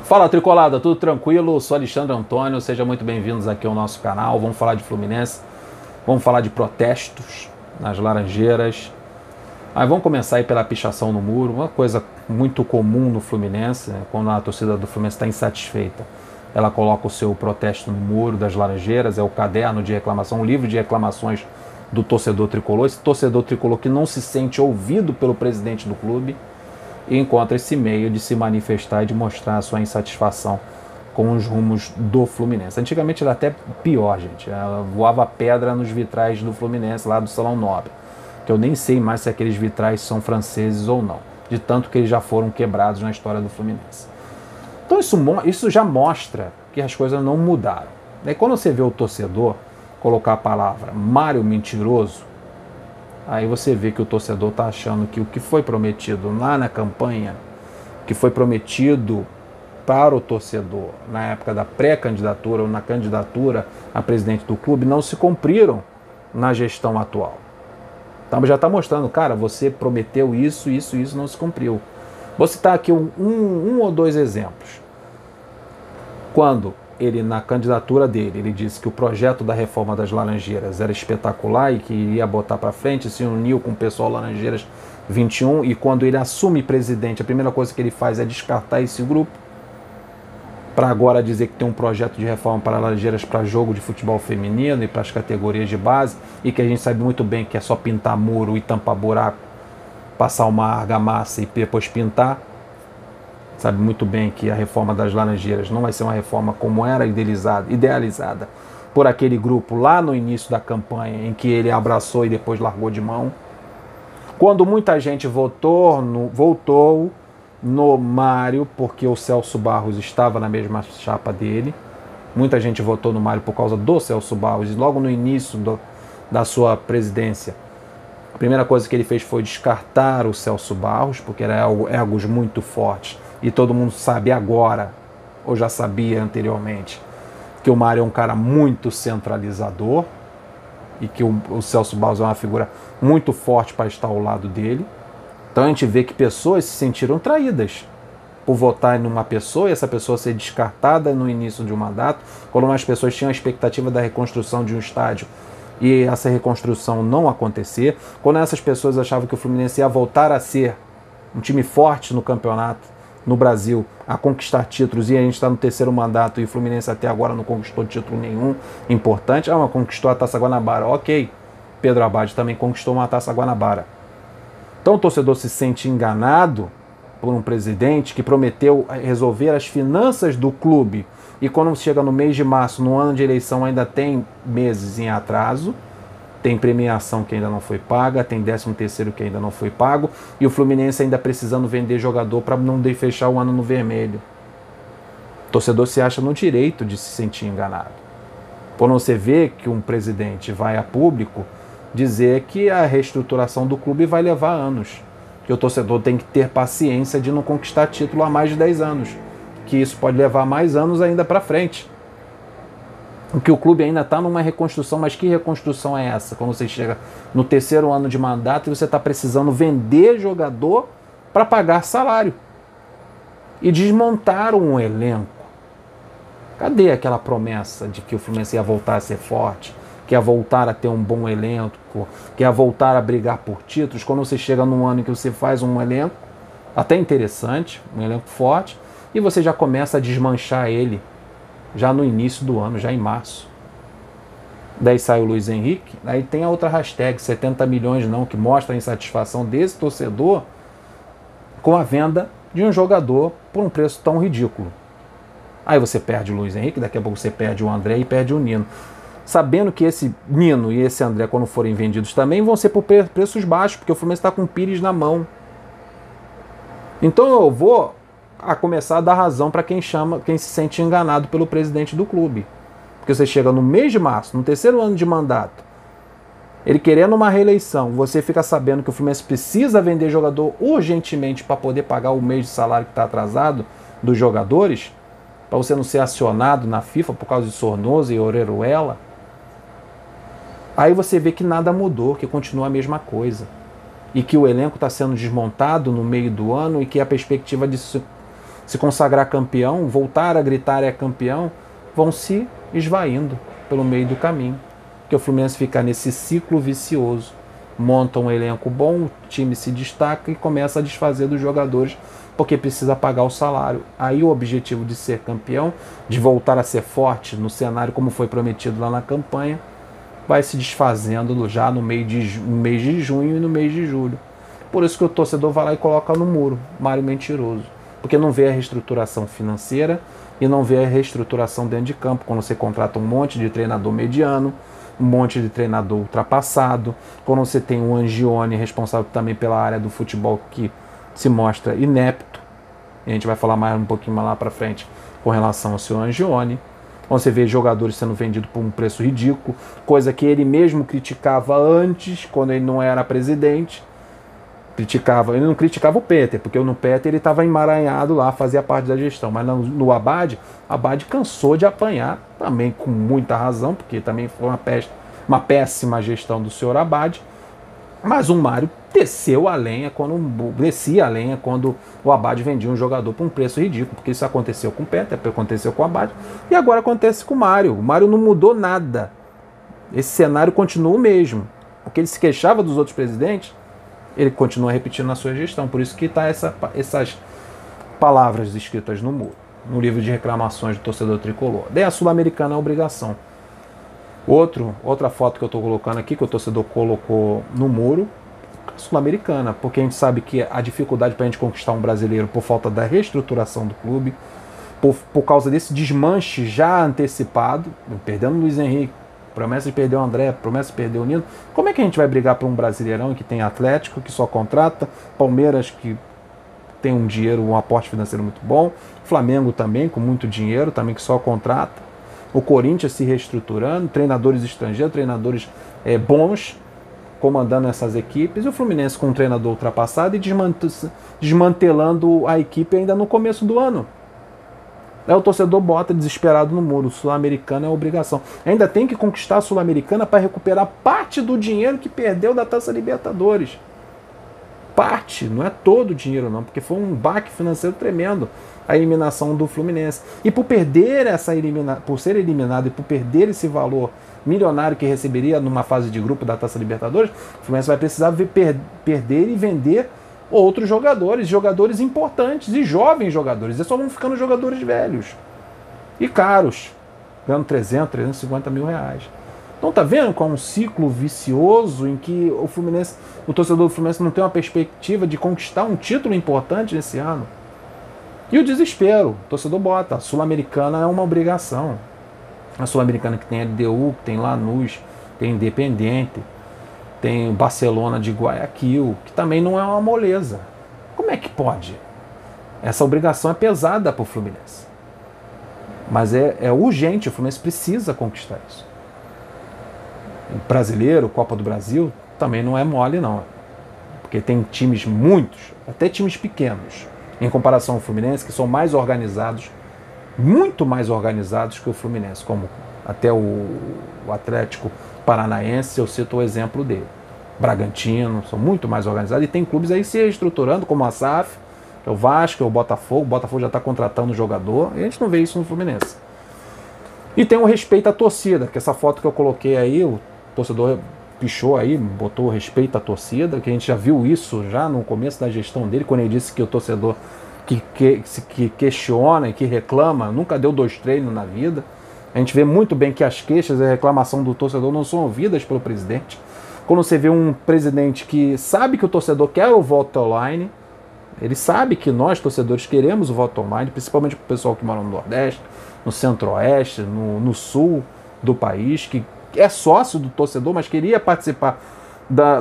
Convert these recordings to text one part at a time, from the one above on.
Fala Tricolada, tudo tranquilo? Eu sou Alexandre Antônio, sejam muito bem-vindos aqui ao nosso canal. Vamos falar de Fluminense, vamos falar de protestos nas Laranjeiras. Aí vamos começar aí pela pichação no muro, uma coisa muito comum no Fluminense, né? Quando a torcida do Fluminense está insatisfeita, ela coloca o seu protesto no muro das Laranjeiras, é o caderno de reclamação, o livro de reclamações do torcedor tricolor, esse torcedor tricolor que não se sente ouvido pelo presidente do clube, e encontra esse meio de se manifestar e de mostrar a sua insatisfação com os rumos do Fluminense. Antigamente era até pior, gente. Ela voava pedra nos vitrais do Fluminense, lá do Salão Nobre, que eu nem sei mais se aqueles vitrais são franceses ou não, de tanto que eles já foram quebrados na história do Fluminense. Então isso já mostra que as coisas não mudaram. Daí quando você vê o torcedor colocar a palavra Mário mentiroso, aí você vê que o torcedor está achando que o que foi prometido lá na campanha, que foi prometido para o torcedor na época da pré-candidatura ou na candidatura a presidente do clube, não se cumpriram na gestão atual. Então já está mostrando, cara, você prometeu isso, não se cumpriu. Vou citar aqui um ou dois exemplos. Quando ele, na candidatura dele, ele disse que o projeto da reforma das Laranjeiras era espetacular e que ia botar para frente, se uniu com o pessoal Laranjeiras 21, e quando ele assume presidente, a primeira coisa que ele faz é descartar esse grupo, para agora dizer que tem um projeto de reforma para Laranjeiras para jogo de futebol feminino e para as categorias de base, e que a gente sabe muito bem que é só pintar muro e tampar buraco, passar uma argamassa e depois pintar. Sabe muito bem que a reforma das Laranjeiras não vai ser uma reforma como era idealizada por aquele grupo lá no início da campanha, em que ele abraçou e depois largou de mão. Quando muita gente votou no Mário, porque o Celso Barros estava na mesma chapa dele, muita gente votou no Mário por causa do Celso Barros, e logo no início da sua presidência, a primeira coisa que ele fez foi descartar o Celso Barros, porque eram egos muito fortes. E todo mundo sabe agora, ou já sabia anteriormente, que o Mário é um cara muito centralizador e que o Celso Barros é uma figura muito forte para estar ao lado dele. Então a gente vê que pessoas se sentiram traídas por votar numa pessoa e essa pessoa ser descartada no início de um mandato, quando umas pessoas tinham a expectativa da reconstrução de um estádio e essa reconstrução não acontecer, quando essas pessoas achavam que o Fluminense ia voltar a ser um time forte no campeonato, no Brasil, a conquistar títulos, e a gente está no terceiro mandato e o Fluminense até agora não conquistou título nenhum importante. Mas conquistou a Taça Guanabara, ok. Pedro Abad também conquistou uma Taça Guanabara. Então o torcedor se sente enganado por um presidente que prometeu resolver as finanças do clube, e quando chega no mês de março, no ano de eleição, ainda tem meses em atraso, tem premiação que ainda não foi paga, tem 13º que ainda não foi pago, e o Fluminense ainda precisando vender jogador para não fechar o ano no vermelho. O torcedor se acha no direito de se sentir enganado. Quando você vê que um presidente vai a público dizer que a reestruturação do clube vai levar anos, que o torcedor tem que ter paciência de não conquistar título há mais de 10 anos, que isso pode levar mais anos ainda para frente. Que o clube ainda está numa reconstrução, mas que reconstrução é essa? Quando você chega no terceiro ano de mandato e você está precisando vender jogador para pagar salário e desmontar um elenco. Cadê aquela promessa de que o Fluminense ia voltar a ser forte, que ia voltar a ter um bom elenco, que ia voltar a brigar por títulos? Quando você chega num ano em que você faz um elenco até interessante, um elenco forte, e você já começa a desmanchar ele já no início do ano, já em março. Daí sai o Luiz Henrique, aí tem a outra hashtag, 70 milhões não, que mostra a insatisfação desse torcedor com a venda de um jogador por um preço tão ridículo. Aí você perde o Luiz Henrique, daqui a pouco você perde o André e perde o Nino. Sabendo que esse Nino e esse André, quando forem vendidos também, vão ser por preços baixos, porque o Fluminense está com o Pires na mão. Então eu vou começar a dar razão para quem se sente enganado pelo presidente do clube. Porque você chega no mês de março, no terceiro ano de mandato, ele querendo uma reeleição, você fica sabendo que o Fluminense precisa vender jogador urgentemente para poder pagar o mês de salário que está atrasado dos jogadores, para você não ser acionado na FIFA por causa de Sornosa e Orejuela. Aí você vê que nada mudou, que continua a mesma coisa. E que o elenco está sendo desmontado no meio do ano e que a perspectiva se consagrar campeão, voltar a gritar é campeão, vão se esvaindo pelo meio do caminho. Porque o Fluminense fica nesse ciclo vicioso. Monta um elenco bom, o time se destaca e começa a desfazer dos jogadores porque precisa pagar o salário. Aí o objetivo de ser campeão, de voltar a ser forte no cenário como foi prometido lá na campanha, vai se desfazendo já no mês de junho e no mês de julho. Por isso que o torcedor vai lá e coloca no muro, Mário mentiroso. Porque não vê a reestruturação financeira e não vê a reestruturação dentro de campo, quando você contrata um monte de treinador mediano, um monte de treinador ultrapassado, quando você tem um Angione responsável também pela área do futebol que se mostra inepto, e a gente vai falar mais um pouquinho mais lá para frente com relação ao seu Angione, quando você vê jogadores sendo vendidos por um preço ridículo, coisa que ele mesmo criticava antes, quando ele não era presidente. Ele não criticava o Peter, porque no Peter ele estava emaranhado lá, fazia parte da gestão, mas no Abad cansou de apanhar, também com muita razão, porque também foi uma péssima gestão do senhor Abad, mas o Mário descia a lenha quando o Abad vendia um jogador por um preço ridículo, porque isso aconteceu com o Peter, aconteceu com o Abad, e agora acontece com o Mário. O Mário não mudou nada, esse cenário continua o mesmo, porque ele se queixava dos outros presidentes, ele continua repetindo na sua gestão. Por isso que está essas palavras escritas no muro, no livro de reclamações do torcedor tricolor. Daí a Sul-Americana é obrigação. Outra foto que eu estou colocando aqui, que o torcedor colocou no muro, a Sul-Americana, porque a gente sabe que a dificuldade para a gente conquistar um brasileiro por falta da reestruturação do clube, por causa desse desmanche já antecipado, perdendo o Luiz Henrique, promessa de perder o André, promessa de perder o Nino. Como é que a gente vai brigar por um Brasileirão que tem Atlético, que só contrata, Palmeiras, que tem um dinheiro, um aporte financeiro muito bom, Flamengo também, com muito dinheiro, também que só contrata, o Corinthians se reestruturando, treinadores estrangeiros, treinadores bons, comandando essas equipes, e o Fluminense com um treinador ultrapassado e desmantelando a equipe ainda no começo do ano. Aí o torcedor bota desesperado no muro. Sul-Americana é obrigação. Ainda tem que conquistar a Sul-Americana para recuperar parte do dinheiro que perdeu da Taça Libertadores. Parte, não é todo o dinheiro não, porque foi um baque financeiro tremendo a eliminação do Fluminense. E por ser eliminado e por perder esse valor milionário que receberia numa fase de grupo da Taça Libertadores, o Fluminense vai precisar perder e vender outros jogadores importantes e jovens jogadores. Eles só vão ficando jogadores velhos e caros, ganhando 350 mil reais. Então tá vendo com um ciclo vicioso em que o torcedor do Fluminense não tem uma perspectiva de conquistar um título importante nesse ano. E o desespero, o torcedor bota, a Sul-Americana é uma obrigação. A Sul-Americana que tem LDU, que tem Lanús, tem Independiente, tem Barcelona de Guayaquil, que também não é uma moleza. Como é que pode? Essa obrigação é pesada para o Fluminense. Mas é urgente, o Fluminense precisa conquistar isso. O brasileiro, Copa do Brasil, também não é mole não. Porque tem times até times pequenos, em comparação ao Fluminense, que são mais organizados, muito mais organizados que o Fluminense, como até o Atlético Paranaense, eu cito o exemplo dele. Bragantino, são muito mais organizados, e tem clubes aí se reestruturando, como a SAF, que é o Vasco, é o Botafogo já está contratando jogador, e a gente não vê isso no Fluminense. E tem o respeito à torcida, que essa foto que eu coloquei aí, o torcedor pichou aí, botou respeito à torcida, que a gente já viu isso já no começo da gestão dele, quando ele disse que o torcedor que questiona e que reclama, nunca deu 2 treinos na vida. A gente vê muito bem que as queixas e a reclamação do torcedor não são ouvidas pelo presidente. Quando você vê um presidente que sabe que o torcedor quer o voto online, ele sabe que nós, torcedores, queremos o voto online, principalmente para o pessoal que mora no Nordeste, no Centro-Oeste, no Sul do país, que é sócio do torcedor, mas queria participar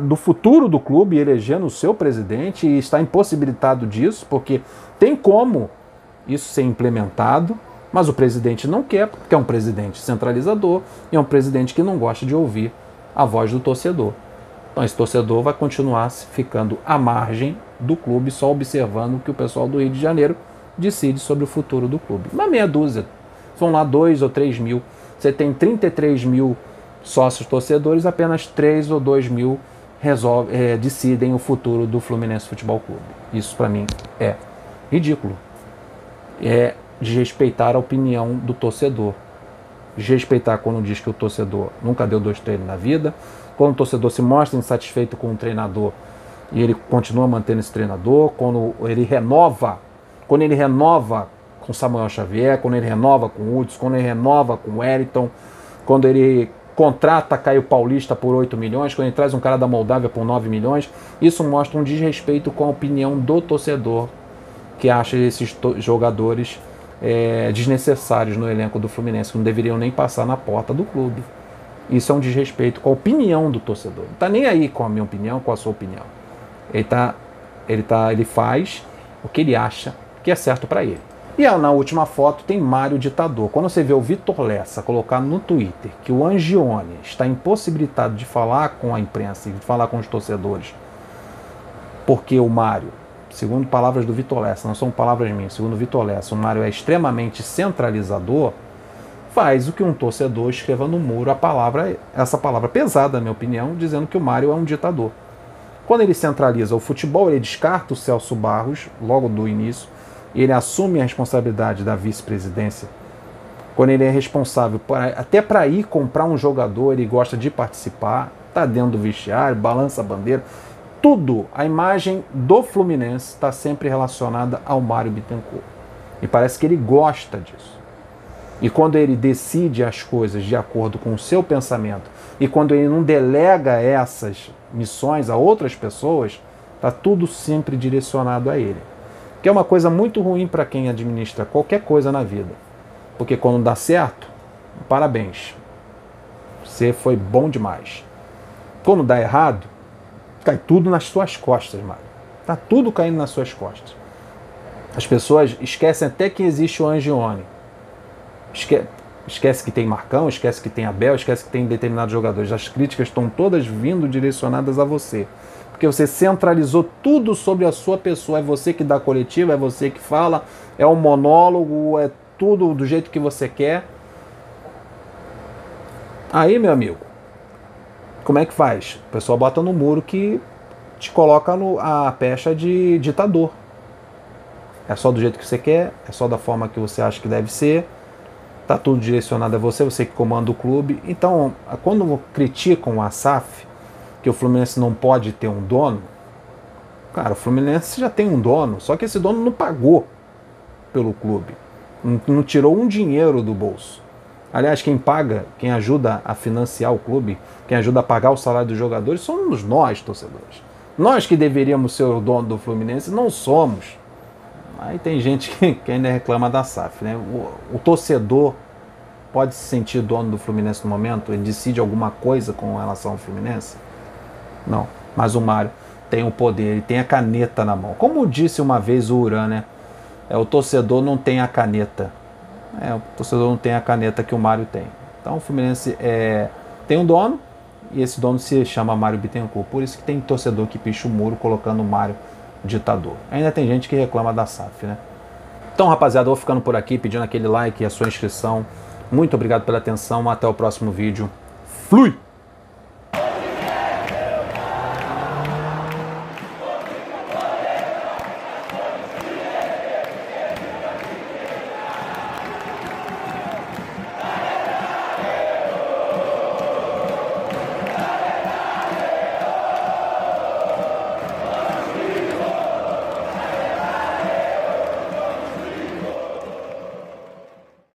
do futuro do clube, elegendo o seu presidente, e está impossibilitado disso, porque tem como isso ser implementado, mas o presidente não quer, porque é um presidente centralizador e é um presidente que não gosta de ouvir a voz do torcedor. Então esse torcedor vai continuar ficando à margem do clube, só observando o que o pessoal do Rio de Janeiro decide sobre o futuro do clube. Uma meia dúzia, são lá 2 ou 3 mil. Você tem 33 mil sócios torcedores, apenas 3 ou 2 mil decidem o futuro do Fluminense Futebol Clube. Isso para mim é ridículo. é desrespeitar a opinião do torcedor. Desrespeitar quando diz que o torcedor nunca deu 2 treinos na vida, quando o torcedor se mostra insatisfeito com um treinador e ele continua mantendo esse treinador, quando ele renova com Samuel Xavier, quando ele renova com o Hudson, quando ele renova com o Wellington, quando ele contrata Caio Paulista por 8 milhões, quando ele traz um cara da Moldávia por 9 milhões, isso mostra um desrespeito com a opinião do torcedor, que acha esses jogadores desnecessários no elenco do Fluminense, que não deveriam nem passar na porta do clube. Isso é um desrespeito com a opinião do torcedor. Não está nem aí com a minha opinião, com a sua opinião. Ele faz o que ele acha que é certo para ele. E na última foto tem Mário Ditador. Quando você vê o Vitor Lessa colocar no Twitter que o Angione está impossibilitado de falar com a imprensa e de falar com os torcedores, porque o Mário, segundo palavras do Vitor Lessa, não são palavras minhas, segundo o Vitor Lessa, o Mário é extremamente centralizador, faz o que um torcedor escreva no muro essa palavra pesada, na minha opinião, dizendo que o Mário é um ditador. Quando ele centraliza o futebol, ele descarta o Celso Barros, logo do início, e ele assume a responsabilidade da vice-presidência. Quando ele é responsável, até para ir comprar um jogador, ele gosta de participar, está dentro do vestiário, balança a bandeira, tudo, a imagem do Fluminense está sempre relacionada ao Mário Bittencourt. E parece que ele gosta disso. E quando ele decide as coisas de acordo com o seu pensamento, e quando ele não delega essas missões a outras pessoas, está tudo sempre direcionado a ele. Que é uma coisa muito ruim para quem administra qualquer coisa na vida. Porque quando dá certo, parabéns. Você foi bom demais. Quando dá errado, cai tudo nas suas costas, Mário. Está tudo caindo nas suas costas. As pessoas esquecem até que existe o Angione. Esquece que tem Marcão, esquece que tem Abel, esquece que tem determinados jogadores. As críticas estão todas vindo direcionadas a você. Porque você centralizou tudo sobre a sua pessoa. É você que dá a coletiva, é você que fala, é um monólogo, é tudo do jeito que você quer. Aí, meu amigo, como é que faz? O pessoal bota no muro que te coloca a pecha de ditador. É só do jeito que você quer, é só da forma que você acha que deve ser. Tá tudo direcionado a você, você que comanda o clube. Então, quando criticam a SAF, que o Fluminense não pode ter um dono, cara, o Fluminense já tem um dono, só que esse dono não pagou pelo clube, não tirou um dinheiro do bolso. Aliás, quem paga, quem ajuda a financiar o clube, quem ajuda a pagar o salário dos jogadores, somos nós, torcedores. Nós que deveríamos ser o dono do Fluminense, não somos. Aí tem gente que ainda reclama da SAF, né? O torcedor pode se sentir dono do Fluminense no momento? Ele decide alguma coisa com relação ao Fluminense? Não. Mas o Mário tem o poder, ele tem a caneta na mão. Como disse uma vez o Uran, né? O torcedor não tem a caneta. O torcedor não tem a caneta que o Mário tem. Então o Fluminense tem um dono, e esse dono se chama Mário Bittencourt. Por isso que tem torcedor que picha o muro colocando o Mário ditador. Ainda tem gente que reclama da SAF, né? Então, rapaziada, eu vou ficando por aqui, pedindo aquele like e a sua inscrição. Muito obrigado pela atenção, até o próximo vídeo. Flui!